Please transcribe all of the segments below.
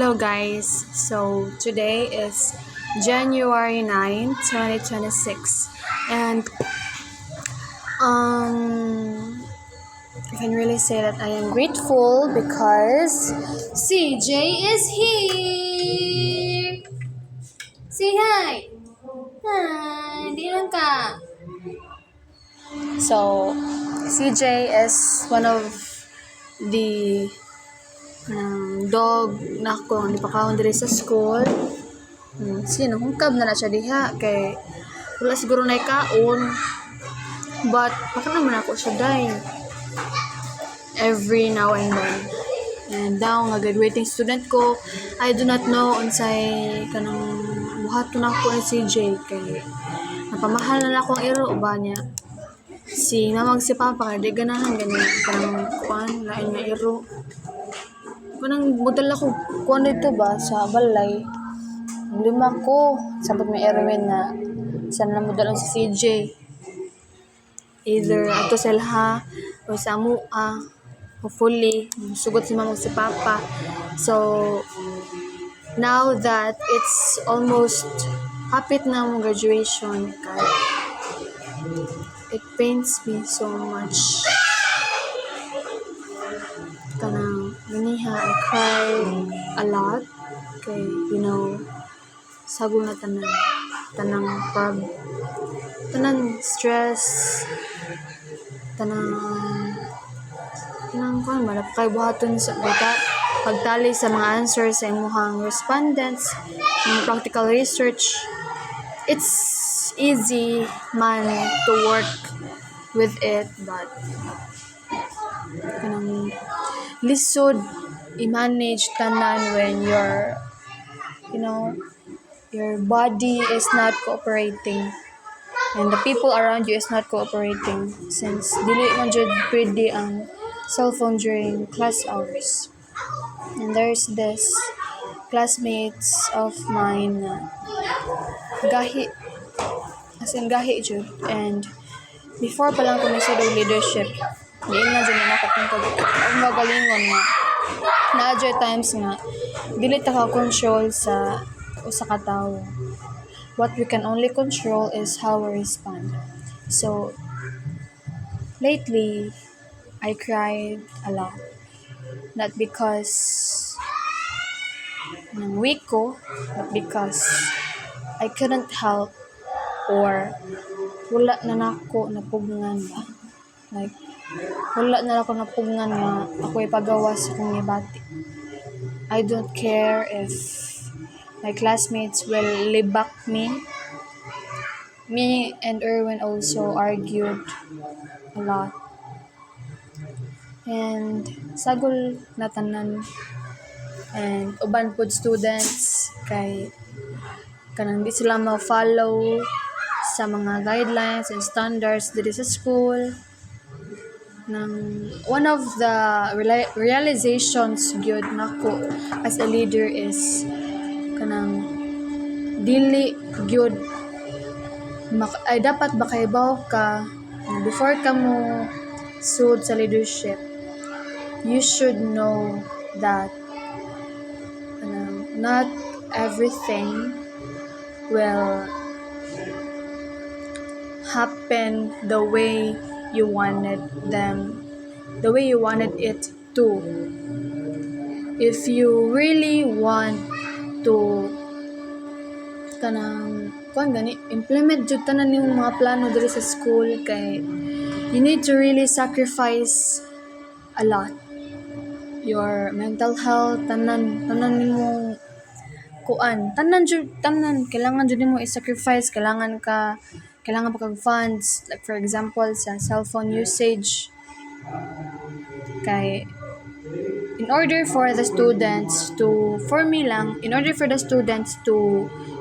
Hello guys, so today is January 9, 2026 and I can really say that I am grateful because CJ is here! Say hi! Hi! Di lang ka! So, CJ is one of the dog na ako ang ipakaon diri sa school. Sino hungkab na siya diha kay wala siguro na ikaon, but baka naman ako siya dahil every now and then. And now nga graduating student ko, I do not know unsay kanang buhaton ako ni CJ kay napamahal na akong iro ba niya. Si mamag si papa di ganahan ganyan kanang kuan lain nga iro. Kanang model ako kuan dito ba sa balay. Lima ko sabot may Erwin na sana na model si CJ. Either ato sa ilha o sa amua. Hopefully, sugot si mamag si papa. So, now that it's almost hapit na ang graduation, it pains me so much. Kanang ganiha, I cry a lot. Okay, sagol na tanang stress, tanang kuan malapay buhaton sa pagtali sa mga answers sa imuhang respondents, mga practical research. It's easy man to work with it, but kanang lisod i-manage tanan when your body is not cooperating and the people around you is not cooperating, since dili man jud pwede ang cellphone during class hours. And there's this classmates of mine na gahi jud, and before pa lang ko nagsudog leadership, diin na dyan na nakatungkod ang magalingon nga na other times nga dili ta ka control sa usa ka tawo. What we can only control is how we respond. So lately I cried a lot, not because ng weak ko, but because I couldn't help, or wala na nako napugngan ba, like wala na ako napugngan nga ako ipagawas kung ibati. I don't care if my classmates will libak me. Me and Erwin also argued a lot. And sagol na tanan. And uban pod students kay kanang di sila ma-follow sa mga guidelines and standards dito sa school. One of the realizations gyud nako as a leader is kanang dili gyud ay dapat makaibaw ka before ka mo sud sa leadership. You should know that not everything will happen the way you wanted it to. If you really want to implement jud tanan yung mga plano diri sa school, kay you need to really sacrifice a lot. Your mental health, tanan nimo tanan kailangan jud nimo i-sacrifice. Kailangan pa kag funds, like for example sa cellphone usage, kay in order for the students to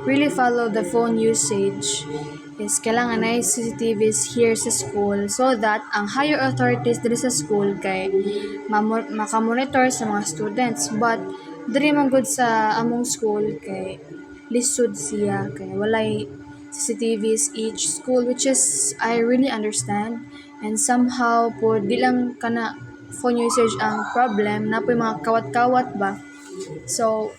really follow the phone usage is kailangan na CCTVs here sa school, so that ang higher authorities diri sa school kay makamonitor sa mga students. But diri man gud sa among school kay lisod siya kay walay CCTVs each school, which is I really understand. And somehow po di lang kana phone usage ang problem, na po mga kawat-kawat ba. So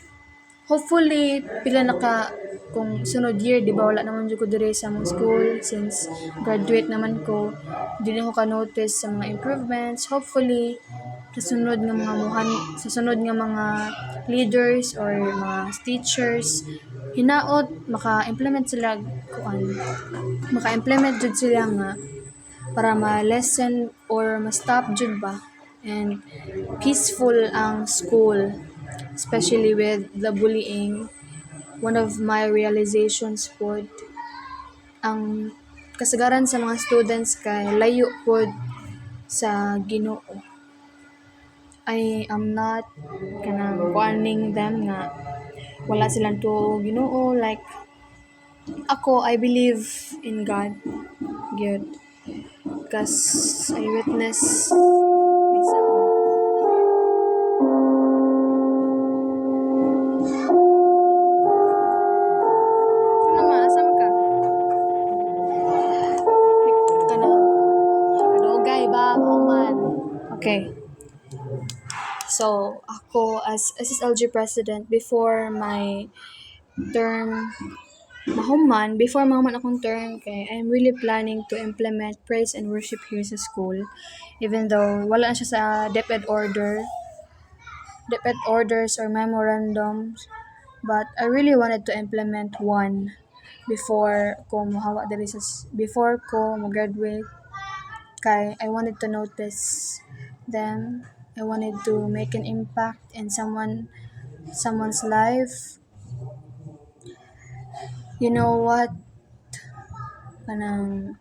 hopefully pila na ka kung sunod year, di ba, wala naman jud ko dire sa mong school since graduate naman ko, dili ko ka-notice sa mga improvements. Hopefully sa sunod nga mga leaders or mga teachers, hinaot maka-implement sila maka-implement jud sila nga para ma-lessen or ma-stop jud ba, and peaceful ang school, especially with the bullying. One of my realizations pod, ang kasagaran sa mga students kay layo pod sa Ginoo. I am not kanang warning them nga wala silang tuo Ginoo. Like ako, I believe in God gyud because I witness myself. Ano naman, asam ka? Kanang dugay ba, man? Okay. So, ako as SSLG president before my term mahuman, before mahuman akong term, kay I'm really planning to implement praise and worship here sa school. Even though wala na siya sa DepEd orders or memorandums, but I really wanted to implement one before ko mag-graduate, kay I wanted to notice them. I wanted to make an impact in someone's life. You know what? Kanang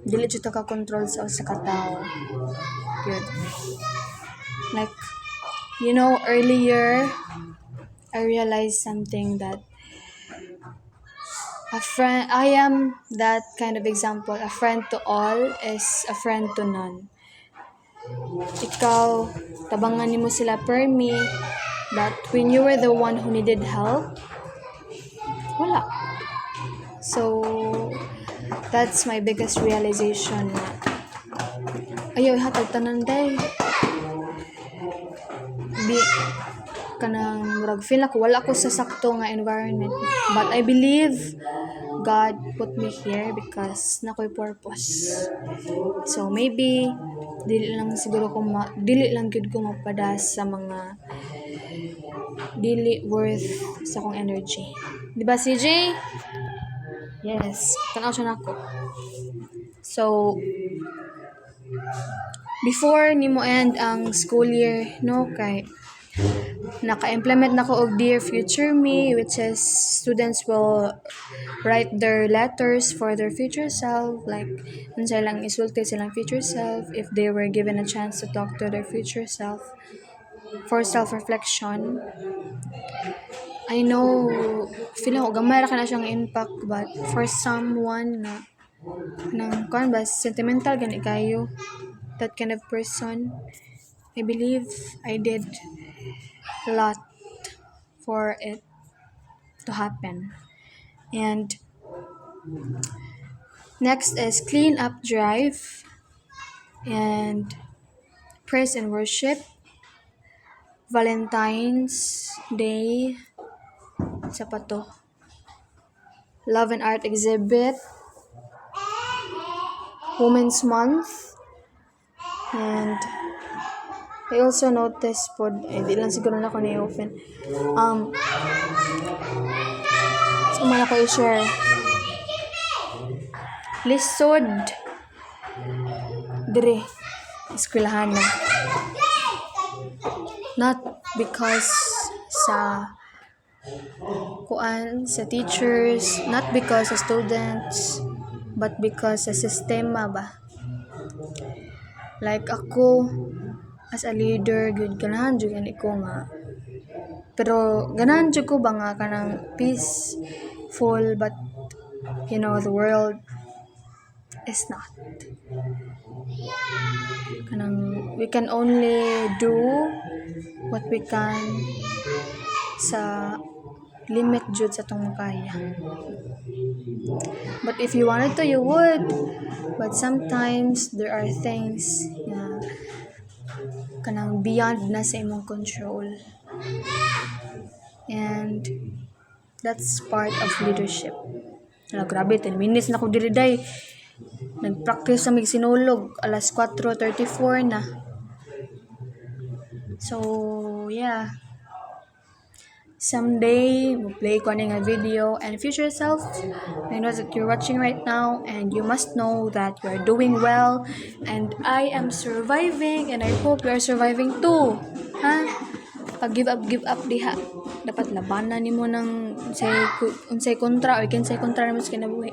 dili jud ta ka control sa usa ka tawo. Good. Like, you know, earlier I realized something that I am that kind of example. A friend to all is a friend to none. Ikaw, tabangan nimo sila per me, but when you were the one who needed help, wala. So, that's my biggest realization na ayaw ihatag tanan day. Kanang murag feel ako wala ko sa sakto nga environment, but I believe God put me here because nakoy purpose. So maybe dili lang gud ko mapadas sa mga dili worth sa akong energy. Di ba, CJ? Yes, tanaw siya nako. So before nimo end ang school year, no, kay naka-implement na ko og Dear Future Me, which is students will write their letters for their future self, like unsay lang isulti silang future self if they were given a chance to talk to their future self for self-reflection. I know, feeling ko gamay ra kana siyang impact, but for someone na nang kuan ba sentimental gani kayo, that kind of person, I believe I did a lot for it to happen. And next is clean up drive and praise and worship, Valentine's Day, sa pato, love and art exhibit, Women's Month, and I also noticed po, di lang siguro na ako na-open. So, man ako i-share. Lisod. Dire. Eskwelahan na. Not because sa sa teachers, not because sa students, but because sa sistema ba. Like ako, as a leader, good ganahan jud gani ko nga. Pero ganahan jud ko ba nga kanang peaceful, but you know, the world is not. Kanang we can only do what we can sa limit jud sa tong makaya. But if you wanted to, you would. But sometimes there are things na kanang beyond na sa imong control. And that's part of leadership. Grabe, 10 minutes na ko diri day. Nag-practice sa mig sinulog. Alas 4:34 na. So, yeah. Someday, we'll play ko nga video. And future self, I know that you're watching right now. And you must know that you're doing well. And I am surviving. And I hope you are surviving too. Ha? Pag give up diha. Dapat labanan nimo ng unsay kontra or kinsay kontra nimo sa kinabuhi.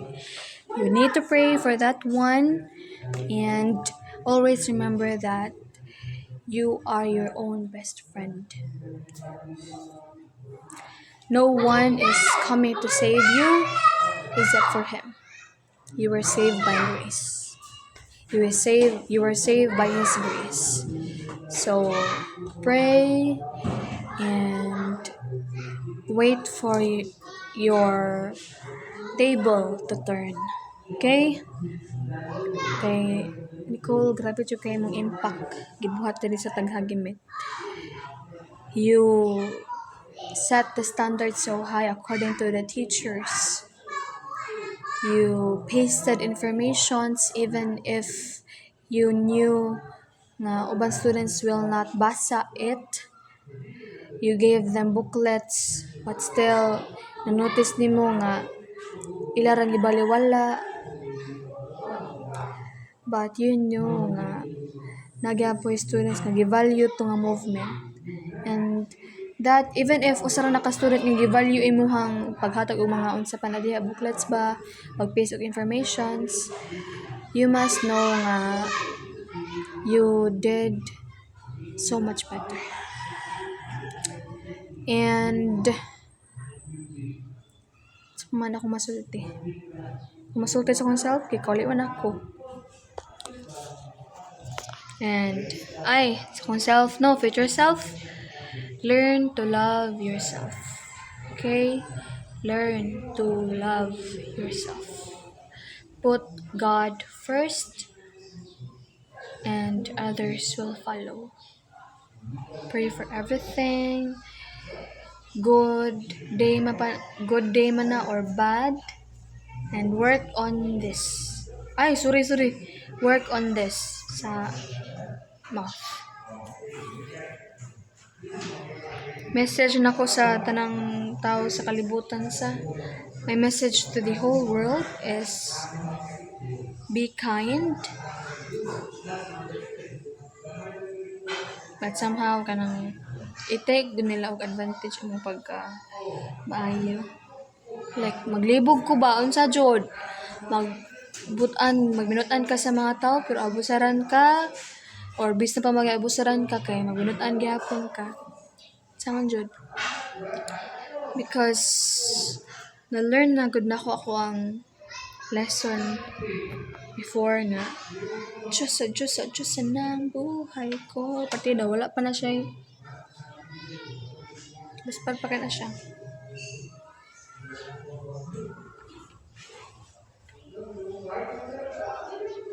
You need to pray for that one, and always remember that you are your own best friend. No one is coming to save you except for Him. You were saved by grace. You were saved by His grace. So pray and wait for your table to turn. Okay? Okay. Nicole, grabe yung kayo mong impact. Gibuhat diri sa taghagimit. You set the standard so high according to the teachers. You pasted informations even if you knew na ubang students will not basa it. You gave them booklets, but still, na-notice nimo nga ilarang ibaliwala. But you knew nga nagyapoy students nga gi-value to nga movement. And that even if usa ra naka-student nga gi-value imuhang paghatag og mga unsa pa na diha booklets ba, pag-paste og informations, you must know nga you did so much better. And man ako masulti. Kung masulti sa akong self, kay kauli man ako. And sa akong self, no, future self, learn to love yourself. Okay? Learn to love yourself. Put God first, and others will follow. Pray for everything. Good day man na or bad, and work on this. Work on this sa mouth. Message na ko sa tanang tao sa kalibutan sa. My message to the whole world is be kind. But somehow kanang i-take din nila og advantage mo pagka maayo. Like maglibog ko ba unsa jud? Magbinutan ka sa mga tao pero abusaran ka, or bis na pa mag-abusaran ka kay magbinutan gyapon ka. Sama jud. Because na-learn na gud nako ako ang lesson before nga Diyos ng buhay ko. Pati daw wala pa na siya. Basta pagpakin na siya.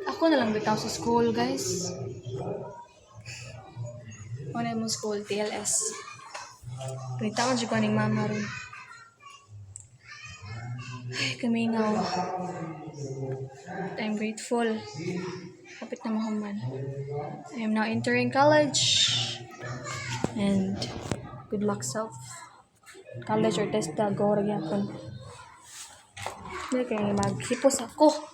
Ako na lang bitaw sa school, guys. Ano yung school? TLS. Bitaw ko ning mama rin. Ay, kamingaw. I'm grateful. Kapit na mahuman. I am now entering college. And good luck, self. College or TESDA, go rin yapon. Hindi kaya maghipos ako.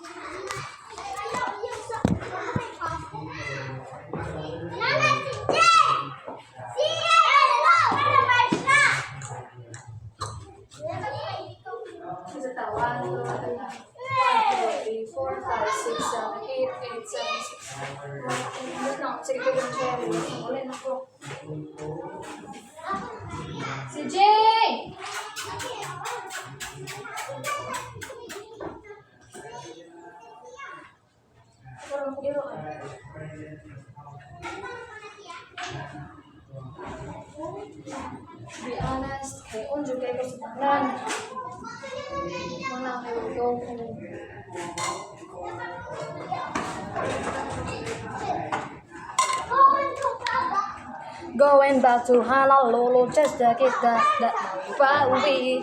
Si Jay! Be honest, kay unjo kay ko sa tanan. Muna kayo go. Going back to Honolulu just to get that pauwi.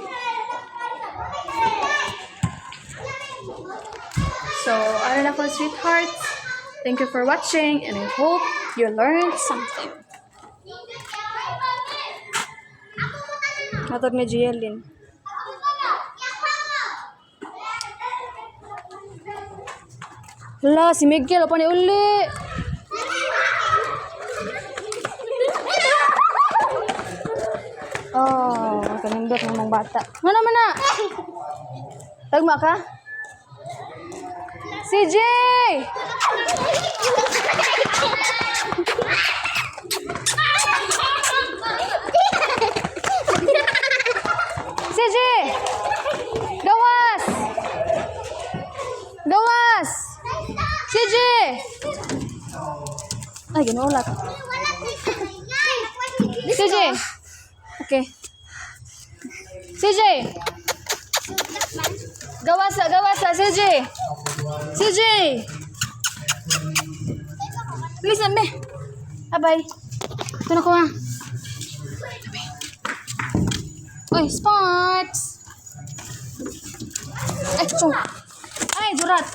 So, ano na po, sweethearts. Thank you for watching and I hope you learned something. Matag ni Jielin. Hala, si Miguel, apa ni uli? Oh, kanindot ng mga bata. Mana mana? Tagma ka? CJ! CJ! Gawas! Gawas! CJ! Ay, ginulat. CJ! Okay. CJ! Gawasa, gawasa, CJ! CJ! Bilis na, be. Abay. Ito na ko, ha. Uy, Sparks! Ay, chung. Ay, jurat.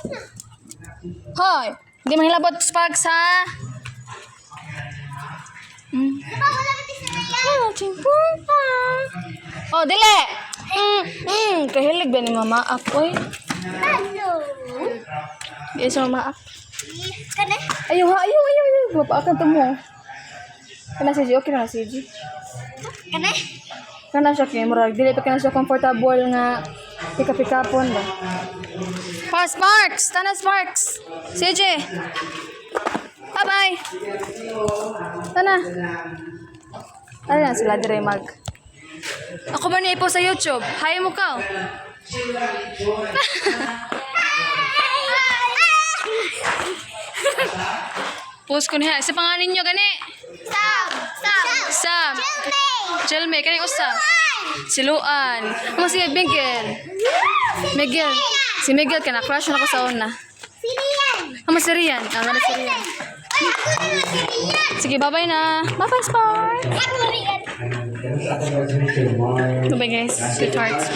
Hoy, hindi manghilabot, Sparks, ha? Oh, dili! Kahilig ba ni mama ako, eh? Di sa mama ako. Ayaw ha, ayaw. Mapaakan to mo. Kana si G, okay na si G. Kana siya kay murag dili pa kana siya comfortable nga pika-pikapon ba. Pa Sparks, tana Sparks. CJ. Bye-bye. Tana. Ano na sila dire mag. Ako ba niya po sa YouTube? Hi mo ka. Post ko niya. Sa panganin nyo gani? Sam. Jelme. Kani usa? Si Luan. Ano si Miguel? Miguel. Si Miguel ka na. Crush na ko sa una. Ano si Rian? Ano si Rian? Sige, bye-bye na. Bye-bye, Spark. Bye-bye, guys. Good hearts.